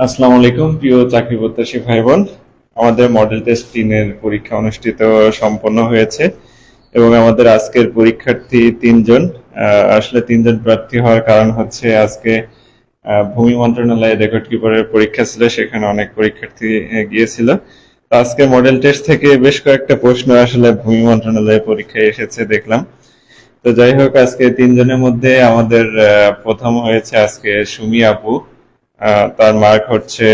আসসালামু আলাইকুম প্রিয় চাকরি প্রত্যাশী ভাই বোন। আমাদের মডেল টেস্ট 3-এর পরীক্ষা অনুষ্ঠিত সম্পন্ন হয়েছে এবং আমাদের আজকের পরীক্ষার্থী 3 জন। আসলে 3 জন প্রার্থী হওয়ার কারণ হচ্ছে আজকে ভূমি মন্ত্রণালয়ে রেকর্ড কিপারের পরীক্ষা ছিল, সেখানে অনেক পরীক্ষার্থী গিয়েছিল। তো আজকে মডেল টেস্ট থেকে বেশ কয়েকটা প্রশ্ন আসলে ভূমি মন্ত্রণালয়ে পরীক্ষায় এসেছে দেখলাম। তো যাই হোক, আজকে 3 জনের মধ্যে আমাদের প্রথম হয়েছে আজকে সুমি আপু। তার মার্ক হচ্ছে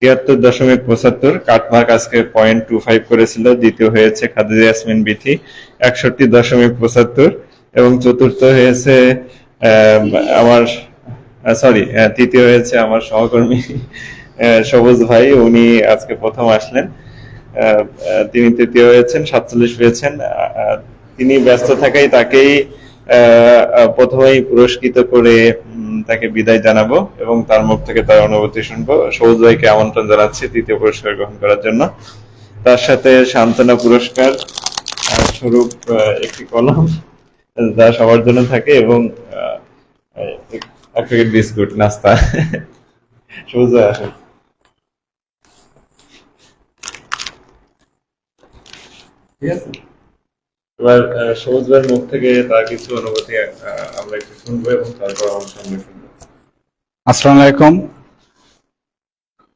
73.75, কাটমার্ক আজকে 0.25 করেছিল। দ্বিতীয় হয়েছে খাদিজা ইয়াসমিন বিথি 61.75 এবং চতুর্থ হয়েছে আমার সরি তৃতীয় হয়েছে আমার সহকর্মী সবুজ ভাই। উনি আজকে প্রথম আসলেন, তিনি তৃতীয় হয়েছেন, 47 পেয়েছেন। তিনি ব্যস্ত থাকায় তাকেই প্রথমেই পুরস্কৃত করে তাকে বিদায় জানাবো এবং তার মুখ থেকে তার অনুভূতি শুনবো। সবুজ ভাইকে আমন্ত্রণ জানাচ্ছি তৃতীয় পুরস্কার গ্রহণ করার জন্য। তার সাথে সান্ত্বনা পুরস্কার স্বরূপ একটি কলম যা সবার জন্য থাকে এবং এক প্যাকেট বিস্কুট নাস্তা। সবুজ ভাই আসেন। ঠিক আছে, এবার সবুজ ভাইয়ের মুখ থেকে তার কিছু অনুভূতি আমরা একটু শুনবো এবং তারপর আমার সামনে শুনবো। আসসালামু আলাইকুম।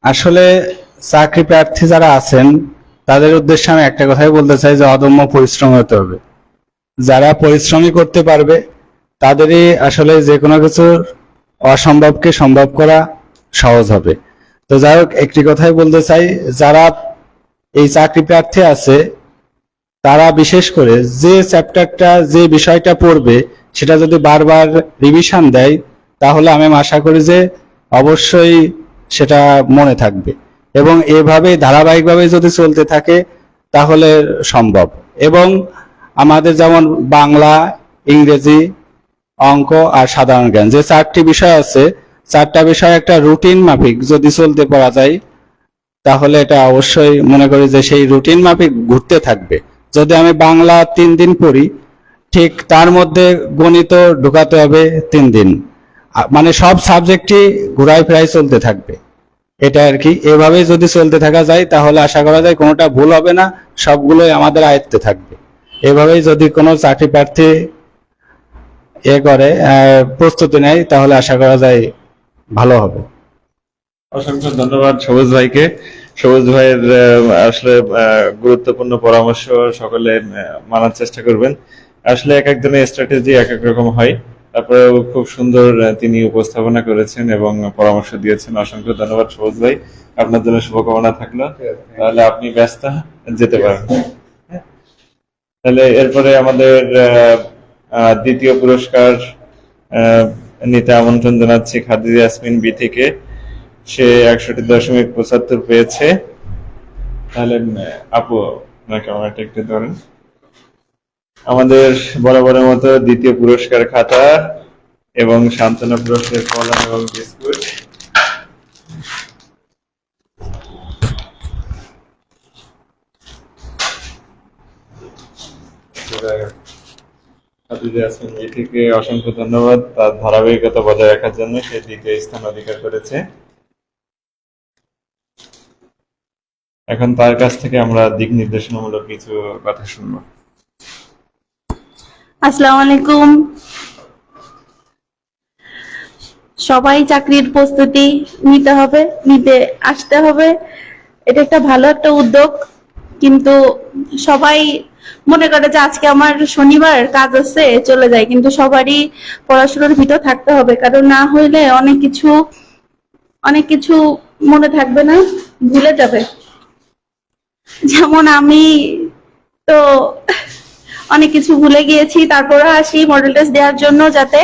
আসলে চাকরি প্রার্থী যারা আছেন তাদের উদ্দেশ্যে আমি একটা কথাই বলতে চাই যে অদম্য পরিশ্রম হতে হবে। যারা পরিশ্রমই করতে পারবে তাদেরই আসলে যে কোনো কিছু অসম্ভবকে সম্ভব করা সহজ হবে। তো যাই হোক, একটি কথাই বলতে চাই, যারা এই চাকরি প্রার্থী আছে তারা বিশেষ করে যে চ্যাপ্টারটা যে বিষয়টা পড়বে সেটা যদি বারবার রিভিশন দেয় তাহলে আমি আশা করি যে অবশ্যই সেটা মনে থাকবে এবং এভাবে ধারাবাহিকভাবে যদি চলতে থাকে তাহলে সম্ভব। এবং আমাদের যেমন বাংলা, ইংরেজি, অঙ্ক আর সাধারণ জ্ঞান যে 4টি বিষয় আছে, 4টা বিষয় একটা রুটিন মাফিক যদি চলতে পারা যায় তাহলে এটা অবশ্যই মনে করি যে সেই রুটিন মাফিক ঘুরতে থাকবে। যদি আমি বাংলা 3 দিন পড়ি, ঠিক তার মধ্যে গণিত ঢুকাতে হবে 3 দিন, মানে সব সাবজেক্টই ঘুরাই ফেরাই চলতে থাকবে। এটা আর কি, এভাবে যদি চলতে থাকা যায় তাহলে আশা করা যায় কোনোটা ভুল হবে না, সবগুলোই আমাদের আয়ত্তে থাকবে। এভাবেই যদি কোনো চাকরি প্রার্থী করে প্রস্তুতি নেয় তাহলে আশা করা যায় ভালো হবে। অসংখ্য ধন্যবাদ সবুজ ভাইকে। সবুজ ভাইয়ের আসলে গুরুত্বপূর্ণ পরামর্শ সকলে মানার চেষ্টা করবেন। আসলে এক একজনের স্ট্র্যাটেজি এক এক রকম হয়, তারপরে খুব সুন্দর তিনি উপস্থাপনা করেছেন এবং পরামর্শ দিয়েছেন। অসংখ্য ধন্যবাদ সবুজ ভাই, আপনার জন্য শুভকামনা থাকলো। তাহলে আপনি ব্যস্ত যেতে পারেন। তাহলে এরপরে আমাদের দ্বিতীয় পুরস্কার নিতে আমন্ত্রণ জানাচ্ছি খাদিজা ইয়াসমিন বিথিকে। সে 61.75 পেয়েছে। তাহলে আপু আপনাকে আমারটা একটু ধরেন। আমাদের বরাবরের মতো দ্বিতীয় পুরস্কার খাতা এবং সান্ত্বনা পুরস্কার কলম এবং বিস্কুট। খাদিজা ইয়াসমিন বিথিকে অসংখ্য ধন্যবাদ তার ধারাবাহিকতা বজায় রাখার জন্য। সে দ্বিতীয় স্থান অধিকার করেছে। এখন তার কাছ থেকে আমরা দিক নির্দেশনামূলক কিছু কথা শুনবো। আসসালামু আলাইকুম। সবাই চাকরির প্রস্তুতি নিতে আসতে হবে। এটা একটা ভালো একটা উদ্যোগ, কিন্তু সবাই মনে করে যে আজকে আমার শনিবার কাজ আছে চলে যায়, কিন্তু সবারই পড়াশোনার ভিতর থাকতে হবে, কারণ না হইলে অনেক কিছু মনে থাকবে না, ভুলে যাবে। যেমন আমি তো অনেক কিছু ভুলে গিয়েছি, তারপরে আসি মডেল টেস্ট দেওয়ার জন্য যাতে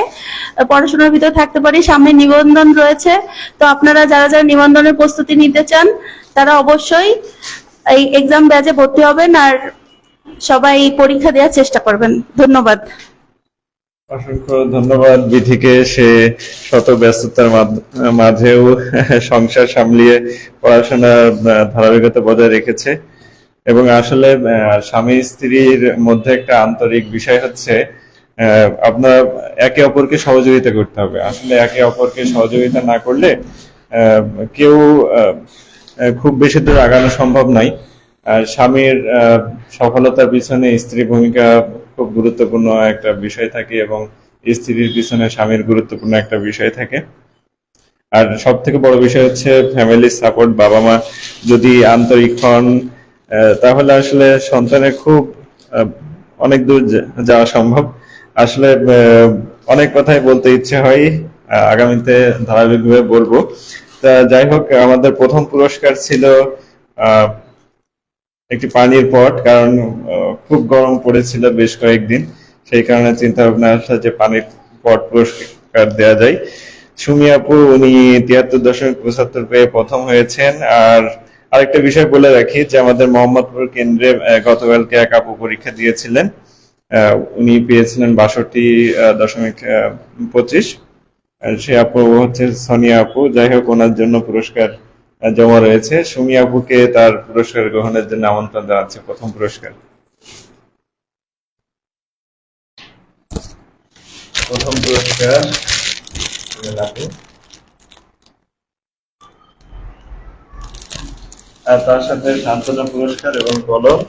পড়াশোনার ভিতর থাকতে পারি। সামনে নিবন্ধন রয়েছে, তো আপনারা যারা যারা নিবন্ধনের প্রস্তুতি নিতে চান তারা অবশ্যই এই এক্সাম ব্যাচে ভর্তি হবেন আর সবাই পরীক্ষা দেওয়ার চেষ্টা করবেন। ধন্যবাদ। অসংখ্য ধন্যবাদ বিধিকে। সে শত ব্যস্ততার মাঝেও সংসার সামলিয়ে পড়াশোনার ধারাবাহিকতা বজায় রেখেছে এবং আসলে স্বামী স্ত্রীর মধ্যে একটা আন্তরিক বিষয় হচ্ছে আপনার একে অপরকে সহযোগিতা করতে হবে। আসলে একে অপরকে সহযোগিতা না করলে কেউ খুব বেশি দূর আগানো সম্ভব নয়। আর স্বামীর সফলতার পিছনে স্ত্রী ভূমিকা খুব গুরুত্বপূর্ণ একটা বিষয় থাকে, এবং স্ত্রীর পিছনে স্বামীর গুরুত্বপূর্ণ একটা বিষয় থাকে। আর সব থেকে বড় বিষয় হচ্ছে ফ্যামিলির সাপোর্ট। বাবা মা যদি আন্তরিক হন, তাহলে আসলে সন্তানের খুব অনেক দূর যাওয়া সম্ভব। আসলে অনেক কথাই বলতে ইচ্ছে হয়, আগামীতে ধারাবাহিকভাবে বলবো। তা যাই হোক, আমাদের প্রথম পুরস্কার ছিল আহ, একটি পানির পট, কারণ খুব গরম পড়েছিল বেশ কয়েকদিন। সেই কারণে চিন্তা ভাবনা আসলে যে পানির পট পুরস্কার দেওয়া যায়। সুমি আপু উনি 73.75 পেয়ে প্রথম হয়েছেন। আর আরেকটা বিষয় বলে রাখি যে আমাদের মোহাম্মদপুর কেন্দ্রে গতকালকে এক আপু পরীক্ষা দিয়েছিলেন, উনি পেয়েছিলেন 62.25। সে আপু হচ্ছে সোনিয়া আপু। যাই হোক, ওনার জন্য পুরস্কার জমা রয়েছে। সুমি আপুকে তার পুরস্কার গ্রহণের জন্য আমন্ত্রণ জানাচ্ছে। প্রথম পুরস্কার, প্রথম পুরস্কার আপু। আর তার সাথে সান্ত্বনা পুরস্কার এবং কলম।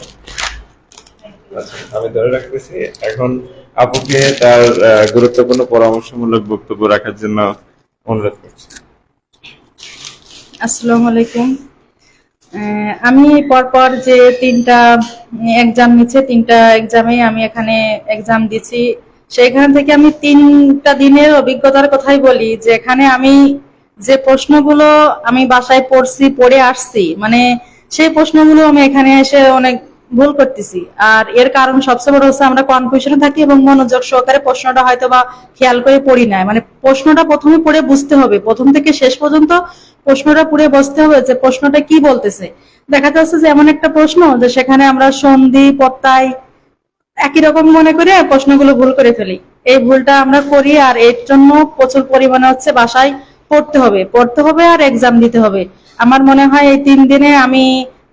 আচ্ছা, আমি ধরে রাখতেছি। এখন আপুকে তার গুরুত্বপূর্ণ পরামর্শমূলক বক্তব্য রাখার জন্য অনুরোধ করছি। আসসালামু আলাইকুম। আমি পরপর যে 3টা এক্সাম নিচ্ছে, 3টা এক্সামে আমি এখানে এক্সাম দিছি। সেইখান থেকে আমি 3টা দিনের অভিজ্ঞতার কথাই বলি, যে এখানে আমি যে প্রশ্নগুলো আমি বাসায় পড়ে আসছি, মানে সেই প্রশ্নগুলো আমি এখানে এসে অনেক ভুল করতেছি। আর এর কারণ সবচেয়ে বড় হচ্ছে আমরা কনফিউশনে থাকি এবং মনোযোগ সহকারে প্রশ্নটা হয়তো বা খেয়াল করে পড়ি না। মানে প্রশ্নটা প্রথমে পড়ে বুঝতে হবে, প্রথম থেকে শেষ পর্যন্ত প্রশ্নটা পড়ে বুঝতে হবে যে প্রশ্নটা কি বলতেছে। দেখা যাচ্ছে যে এমন একটা প্রশ্ন যে সেখানে আমরা সন্ধি প্রত্যয় একই রকম মনে করে প্রশ্নগুলো ভুল করে ফেলি। এই ভুলটা আমরা করি, আর এর জন্য প্রচুর পরিমাণে হচ্ছে বাসায় পড়তে হবে আর এক্সাম দিতে হবে। আমার মনে হয় এই 3 দিনে আমি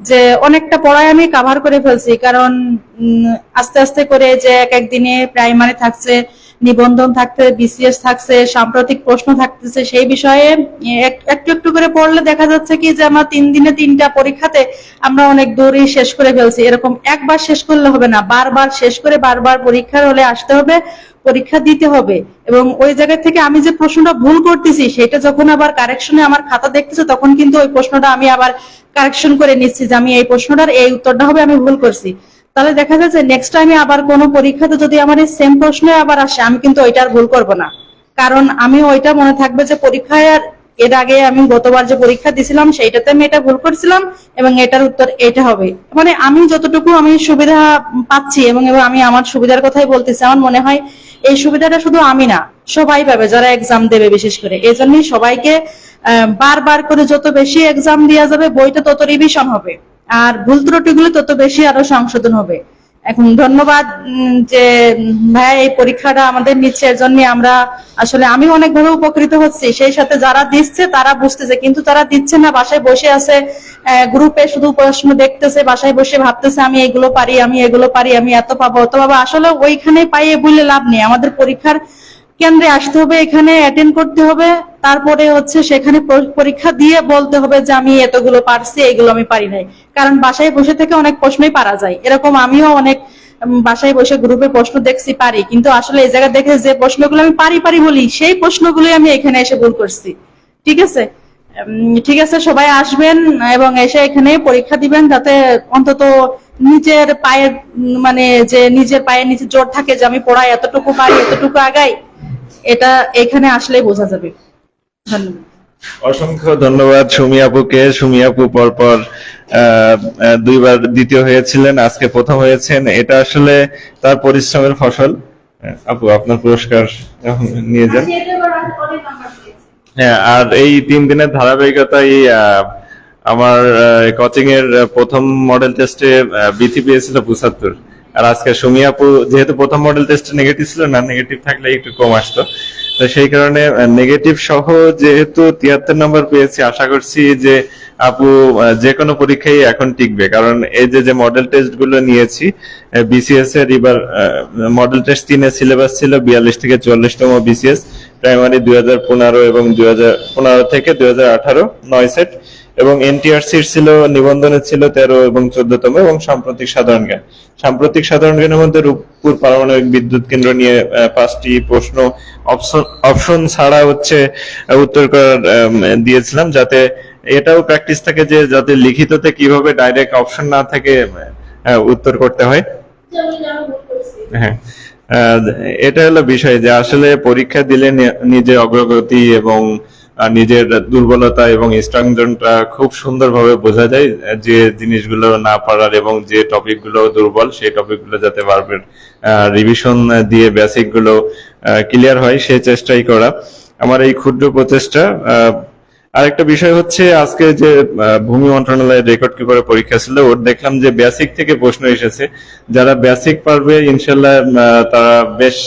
যে অনেকটা পড়াই আমি কাভার করে ফেলছি, কারণ আস্তে আস্তে করে যে এক দিনে প্রাইমারি থাকছে, নিবন্ধন থাকছে, বিসিএস থাকছে, সাম্প্রতিক প্রশ্ন থাকতেছে, সেই বিষয়ে একটু একটু করে পড়লে দেখা যাচ্ছে কি যে আমার 3 দিনে 3টা পরীক্ষাতে আমরা অনেক দূরই শেষ করে ফেলছি। এরকম একবার শেষ করলে হবে না, বারবার শেষ করে বারবার পরীক্ষার হলে আসতে হবে, পরীক্ষা দিতে হবে। এবং ওই জায়গা থেকে আমি যে প্রশ্নটা ভুল করতেছি সেটা যখন আবার কারেকশনে আমার খাতা দেখতেছে, তখন কিন্তু ওই প্রশ্নটা আমি আবার কারেকশন করে নিচ্ছি যে আমি এই প্রশ্নটার এই উত্তরটা হবে, আমি ভুল করছি। তাহলে দেখা যাচ্ছে নেক্সট টাইমে আবার কোনো পরীক্ষাতে যদি আমার এই সেম প্রশ্ন আবার আসে, আমি কিন্তু ওইটার ভুল করব না, কারণ আমি ওইটা মনে থাকবে যে পরীক্ষায় আর এর আগে আমি গতবার যে পরীক্ষা দিছিলাম সেইটাতে আমি এটা ভুল করছিলাম এবং এটার উত্তর এটা হবে। মানে আমি যতটুকু আমি সুবিধা পাচ্ছি এবং আমি আমার সুবিধার কথাই বলতেছি, আমার মনে হয় এই সুবিধাটা শুধু আমি না, সবাই পাবে যারা এক্সাম দেবে। বিশেষ করে এই জন্যই সবাইকে বারবার করে যত বেশি এক্সাম দেওয়া যাবে বইটা তত রিভিশন হবে, আর ভুল ত্রুটিগুলো তত বেশি আরো সংশোধন হবে। এখন ধন্যবাদ যে ভাইয়া এই পরীক্ষাটা আমাদের নিচ্ছে, এর জন্য আমরা আসলে আমি অনেকভাবে উপকৃত হচ্ছি। সেই সাথে যারা দিচ্ছে তারা বুঝতেছে, কিন্তু তারা দিচ্ছে না, বাসায় বসে আছে, গ্রুপে শুধু প্রশ্ন দেখতেছে, বাসায় বসে ভাবতেছে আমি এগুলো পারি, আমি এগুলো পারি, আমি এত পাবো অত পাবো। আসলে ওইখানে পাইয়ে বললে লাভ নেই, আমাদের পরীক্ষার কেন্দ্রে আসতে হবে, এখানে অ্যাটেন্ড করতে হবে, তারপরে হচ্ছে সেখানে পরীক্ষা দিয়ে বলতে হবে যে আমি এতগুলো পারছি, এগুলো আমি পারি নাই। কারণ বাসায় বসে থেকে অনেক প্রশ্নই পারা যায়, এরকম আমিও অনেক বাসায় বসে গ্রুপে প্রশ্ন দেখছি পারি, কিন্তু আসলে এই জায়গা দেখে যে প্রশ্নগুলো আমি পারি বলি, সেই প্রশ্নগুলোই আমি এখানে এসে ভুল করছি। ঠিক আছে, ঠিক আছে, সবাই আসবেন এবং এসে এখানে পরীক্ষা দিবেন, যাতে অন্তত নিজের পায়ের মানে যে নিজের পায়ের নিচে জোর থাকে যে আমি পড়াই এতটুকু পারি, এতটুকু আগাই, এটা এখানে আসলেই বোঝা যাবে। ধন্যবাদ। অসংখ্য ধন্যবাদ সুমি আপুকে। সুমি আপু পরপর 2বার দ্বিতীয় হয়েছিলেন, আজকে প্রথম হয়েছেন। এটা আসলে তার পরিশ্রমের ফসল। আপু, আপনার পুরস্কার নিয়ে যান। হ্যাঁ, আর এই 3 দিনের ধারাবাহিকতায় আমার কোচিং এর প্রথম মডেল টেস্টে বিথি পেয়েছিল 75। আর আজকে সুমি আপু যেহেতু প্রথম মডেল টেস্টে নেগেটিভ ছিল না, নেগেটিভ থাকলে একটু কম আসতো, তো সেই কারণে নেগেটিভ সহ যেহেতু 73 নম্বর পেয়েছি, আশা করছি যে আপু যে কোনো পরীক্ষায় এখন টিকবে, কারণ এই যে মডেল টেস্ট গুলো নিয়েছি, বিসিএস এর এবার মডেল টেস্ট 3 সিলেবাস ছিল 42 থেকে 44তম বিসিএস, প্রাইমারি 2015 এবং 2015 থেকে 2018 9 সেট, এবং এনটিআরসির ছিল নিবন্ধনে ছিল 13 এবং 14তম, এবং সাম্প্রতিক সাধারণ জ্ঞানের মধ্যে রূপপুর পারমাণবিক বিদ্যুৎ কেন্দ্র নিয়ে 5টি প্রশ্ন অপশন ছাড়া হচ্ছে উত্তর করার দিয়েছিলাম, যাতে এটাও প্র্যাকটিস থাকে যে যাতে লিখিততে কিভাবে ডাইরেক্ট অপশন না থাকে উত্তর করতে হয়। হ্যাঁ, এটা হলো বিষয় যে আসলে পরীক্ষা দিলে নিজের অগ্রগতি এবং নিজের দুর্বলতা এবং স্ট্রং জোনটা খুব সুন্দরভাবে বোঝা যায়, যে জিনিসগুলো না পারার এবং যে টপিকগুলো দুর্বল সেই টপিকগুলো যাতে বারবার রিভিশন দিয়ে বেসিক গুলো ক্লিয়ার হয় সেই চেষ্টাই করা আমার এই ক্ষুদ্র প্রচেষ্টা। আরেকটা বিষয় হচ্ছে আজকে যে ভূমি মন্ত্রণালয়ের রেকর্ড কিপারের পরীক্ষা ছিল, ওর দেখলাম যে বেসিক থেকে প্রশ্ন এসেছে। যারা বেসিক পারবে ইনশাল্লাহ তারা বেশ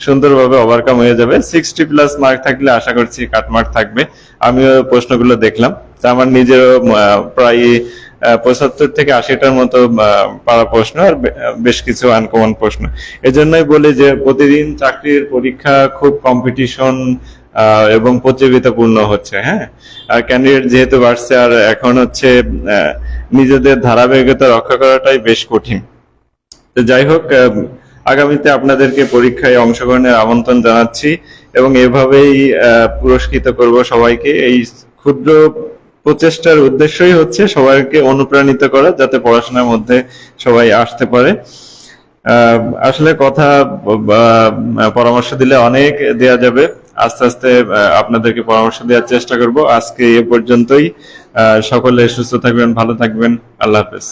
সুন্দরভাবে ওভারকাম হয়ে যাবে। 60+ মার্ক থাকলে আশা করছি কাট মার্ক থাকবে। আমিও প্রশ্নগুলো দেখলাম, তা আমার নিজেরও প্রায় 75 থেকে 80টার মতো পারা প্রশ্ন, আর বেশ কিছু আনকমন প্রশ্ন। এজন্যই বলি যে প্রতিদিন চাকরির পরীক্ষা খুব কম্পিটিশন এবং প্রতিযোগিতাপূর্ণ হচ্ছে। হ্যাঁ, আর ক্যান্ডিডেট যেহেতু বাড়ছে, আর এখন হচ্ছে নিজেদের ধারাবাহিকতা রক্ষা করাটাই বেশ কঠিন। তো যাই হোক, আগামীতে আপনাদেরকে পরীক্ষায় অংশগ্রহণের আমন্ত্রণ জানাচ্ছি, এবং এভাবেই পুরস্কৃত করব সবাইকে। এই ক্ষুদ্র প্রচেষ্টার উদ্দেশ্যই হচ্ছে সবাইকে অনুপ্রাণিত করা, যাতে পড়াশোনার মধ্যে সবাই আসতে পারে। আসলে কথা পরামর্শ দিলে অনেক দেয়া যাবে, আস্তে আস্তে আপনাদেরকে পরামর্শ দেওয়ার চেষ্টা করব। আজকে এ পর্যন্তই। সকলে সুস্থ থাকবেন, ভালো থাকবেন, আল্লাহ হাফেজ।